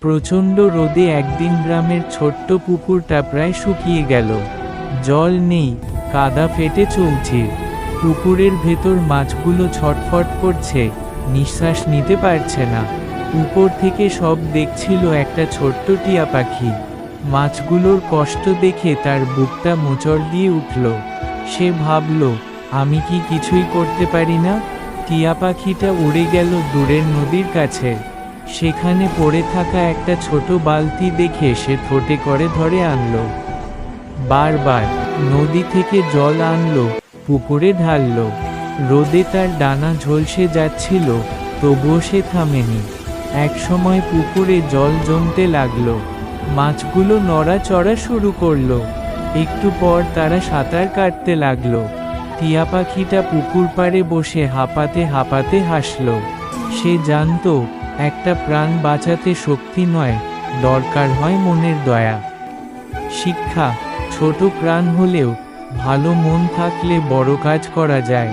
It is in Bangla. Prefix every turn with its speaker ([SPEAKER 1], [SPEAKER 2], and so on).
[SPEAKER 1] প্রচণ্ড রোদে একদিন গ্রামের ছোট্ট পুকুরটা প্রায় শুকিয়ে গেল। জল নেই, কাদা ফেটে চৌচির। পুকুরের ভেতর মাছগুলো ছটফট করছে, নিঃশ্বাস নিতে পারছে না। উপর থেকে সব দেখছিল একটা ছোট্ট টিয়া পাখি। মাছগুলোর কষ্ট দেখে তার বুকটা মোচড় দিয়ে উঠল। সে ভাবল, আমি কি কিছুই করতে পারি না? টিয়া পাখিটা উড়ে গেল দূরের নদীর কাছে। সেখানে পড়ে থাকা একটা ছোট বালতি দেখে সে ঠোঁটে করে ধরে আনলো। বারবার নদী থেকে জল আনলো, পুকুরে ঢাললো। রোদে তার ডানা ঝলসে যাচ্ছিল, তবুও সে থামেনি। একসময় পুকুরে জল জমতে লাগলো। মাছগুলো নড়াচড়া শুরু করলো। একটু পর তারা সাঁতার কাটতে লাগলো। টিয়া পাখিটা পুকুর পাড়ে বসে হাঁপাতে হাঁপাতে হাসল। সে জানতো, একটা প্রাণ বাঁচাতে শক্তি নয়, দরকার হয় মনের দয়া। শিক্ষা: ছোট প্রাণ হলেও ভালো মন থাকলে বড় কাজ করা যায়।